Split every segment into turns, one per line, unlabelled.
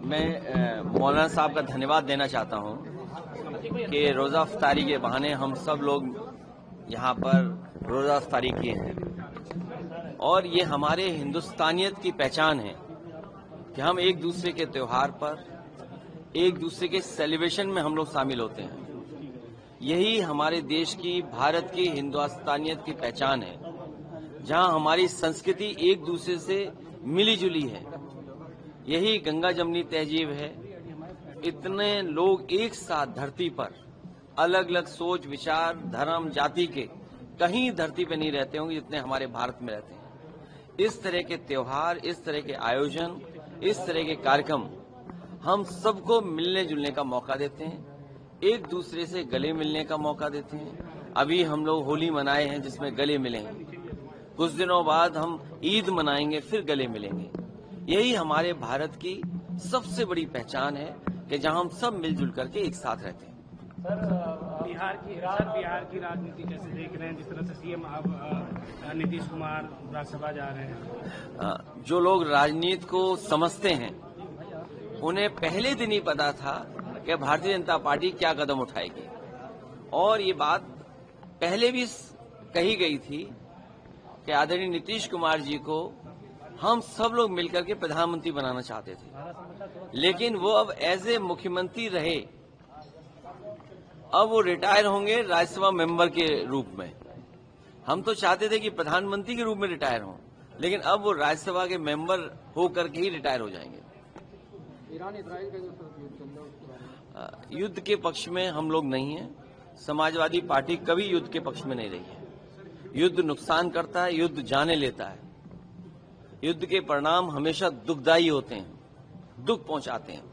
मैं मौलाना साहब का धन्यवाद देना चाहता हूं कि रोज़ा अफ्तारी के बहाने हम सब लोग यहाँ पर रोज़ा अफ्तारी किए हैं और ये हमारे हिंदुस्तानियत की पहचान है कि हम एक दूसरे के त्योहार पर एक दूसरे के सेलिब्रेशन में हम लोग शामिल होते हैं। यही हमारे देश की, भारत की हिंदुस्तानियत की पहचान है, जहां हमारी संस्कृति एक दूसरे से मिली जुली है। यही गंगा जमनी तहजीब है। इतने लोग एक साथ धरती पर, अलग अलग सोच, विचार, धर्म, जाति के कहीं धरती पे नहीं रहते होंगे जितने हमारे भारत में रहते हैं। इस तरह के त्योहार, इस तरह के आयोजन, इस तरह के कार्यक्रम हम सबको मिलने जुलने का मौका देते हैं, एक दूसरे से गले मिलने का मौका देते हैं। अभी हम लोग होली मनाए हैं जिसमें गले मिले हैं, कुछ दिनों बाद हम ईद मनाएंगे, फिर गले मिलेंगे। यही हमारे भारत की सबसे बड़ी पहचान है कि जहां हम सब मिलजुल करके एक साथ रहते हैं।
सर, बिहार की राजनीति कैसे देख रहे हैं? जिस तरह से सीएम अब नीतीश कुमार राज्यसभा जा रहे हैं।
जो लोग राजनीति को समझते हैं उन्हें पहले दिन ही पता था कि भारतीय जनता पार्टी क्या कदम उठाएगी, और ये बात पहले भी कही गई थी कि आदरणीय नीतीश कुमार जी को हम सब लोग मिलकर के प्रधानमंत्री बनाना चाहते थे, लेकिन वो अब एज ए मुख्यमंत्री रहे। अब वो रिटायर होंगे राज्यसभा मेंबर के रूप में। हम तो चाहते थे कि प्रधानमंत्री के रूप में रिटायर हों, लेकिन अब वो राज्यसभा के मेंबर होकर के ही रिटायर हो जाएंगे।
ईरान-इजराइल का जो
युद्ध के पक्ष में हम लोग नहीं हैं। समाजवादी पार्टी कभी युद्ध के पक्ष में नहीं रही है। युद्ध नुकसान करता है, युद्ध जाने लेता है। युद्ध के परिणाम हमेशा दुखदायी होते हैं, दुख पहुंचाते हैं।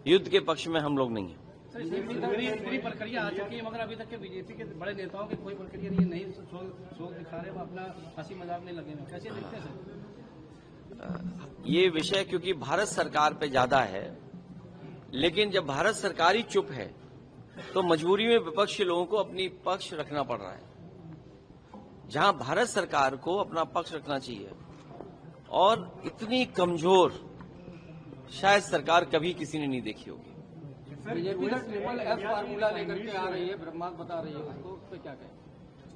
युद्ध के पक्ष में हम लोग नहीं हैं।
पूरी प्रक्रिया आ चुकी है, मगर अभी तक के बीजेपी के बड़े नेताओं की कोई प्रक्रिया नहीं है, शोक दिखा रहे हैं, अपना हंसी मजाक नहीं लगे। कैसे देखते हैं सर
ये विषय? क्योंकि भारत सरकार पे ज्यादा है, लेकिन जब भारत सरकार ही चुप है तो मजबूरी में विपक्ष के लोगों को अपनी पक्ष रखना पड़ रहा है, जहां भारत सरकार को अपना पक्ष रखना चाहिए। और इतनी कमजोर शायद सरकार कभी किसी ने नहीं देखी होगी।
बीजेपी ट्रिपल एफ फार्मूला लेकर के आ रही है, ब्रह्मास्त्र बता रही है उसको, उस पर क्या कहें?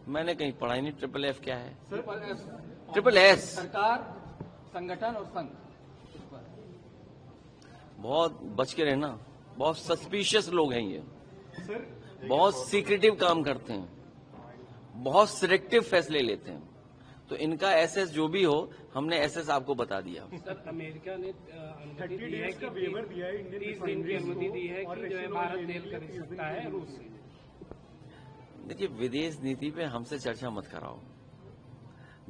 मैंने कहीं पढ़ा ही नहीं। ट्रिपल एफ क्या है?
ट्रिपल एस सरकार, संगठन और संघ।
बहुत बच के रहना, बहुत सस्पिशियस लोग हैं ये, बहुत सीक्रेटिव काम करते हैं, बहुत सिलेक्टिव फैसले लेते हैं। तो इनका एसएस जो भी हो, हमने एसएस आपको बता दिया।
सर, अमेरिका ने 30 दिन की अनुमति दी है कि जो है भारत तेल खरीद सकता है रूस से।
देखिए, विदेश नीति पे हमसे चर्चा मत कराओ।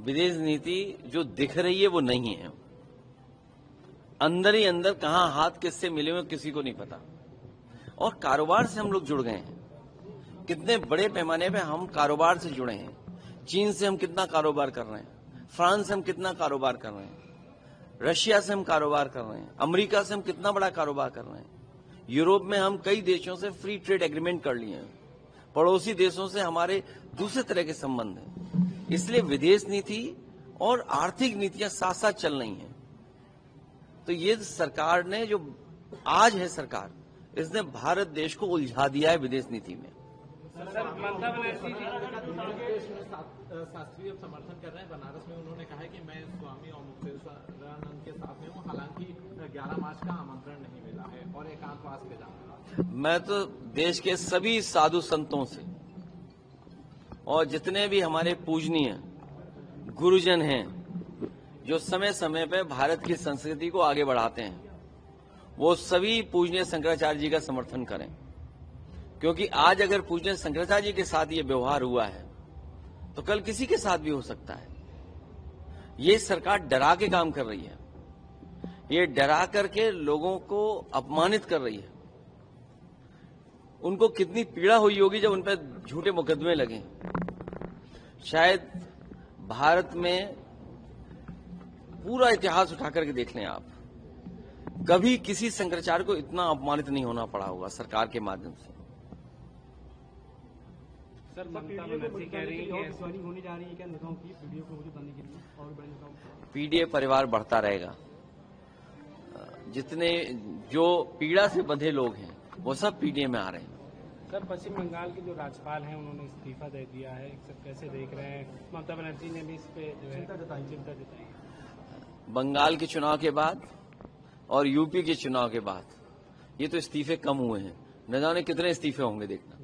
विदेश नीति जो दिख रही है वो नहीं है। अंदर ही अंदर कहां हाथ किससे मिले हुए किसी को नहीं पता। और कारोबार से हम लोग जुड़ गए हैं। कितने बड़े पैमाने पे हम कारोबार से जुड़े हैं। चीन से हम कितना कारोबार कर रहे हैं, फ्रांस से हम कितना कारोबार कर रहे हैं, रशिया से हम कारोबार कर रहे हैं, अमेरिका से हम कितना बड़ा कारोबार कर रहे हैं। यूरोप में हम कई देशों से फ्री ट्रेड एग्रीमेंट कर लिए हैं। पड़ोसी देशों से हमारे दूसरे तरह के संबंध हैं। इसलिए विदेश नीति और आर्थिक नीतियां साथ साथ चल रही हैं। तो ये सरकार ने, जो आज है सरकार, इसने भारत देश को उलझा दिया है विदेश नीति में।
सर, ममता बनर्जी
शास्त्री अब समर्थन कर रहे हैं। बनारस में उन्होंने कहा है कि मैं स्वामी और मुक्तेश्वरानंद के साथ में हूँ, हालांकि 11 मार्च का आमंत्रण नहीं मिला है और एकांतवास पे जाऊंगा।
मैं तो देश के सभी साधु संतों से और जितने भी हमारे पूजनीय गुरुजन हैं, जो समय समय पर भारत की संस्कृति को आगे बढ़ाते हैं, वो सभी पूजनीय शंकराचार्य जी का समर्थन करें। क्योंकि आज अगर पूजनीय शंकराचार्य जी के साथ ये व्यवहार हुआ है तो कल किसी के साथ भी हो सकता है। ये सरकार डरा के काम कर रही है। ये डरा करके लोगों को अपमानित कर रही है। उनको कितनी पीड़ा हुई होगी जब उन पर झूठे मुकदमे लगे। शायद भारत में पूरा इतिहास उठा करके देख लें आप, कभी किसी शंकराचार्य को इतना अपमानित नहीं होना पड़ा होगा सरकार के माध्यम से।
सर, ममता बनर्जी कह रही है
कि होने जा रही है क्या नेताओं की पीडीए को मुझे बनने के लिए और बड़े नेताओं को?
पीडीए परिवार बढ़ता रहेगा। जितने जो पीड़ा से बंधे लोग हैं वो सब पीड़ित में आ रहे हैं।
सर, पश्चिम बंगाल के जो राज्यपाल हैं उन्होंने इस्तीफा दे दिया है, सब कैसे देख रहे हैं? ममता बनर्जी ने भी इस पे जो है चिंता जताई।
बंगाल के चुनाव के बाद और यूपी के चुनाव के बाद ये तो इस्तीफे कम हुए हैं, न जाने कितने इस्तीफे होंगे, देखना।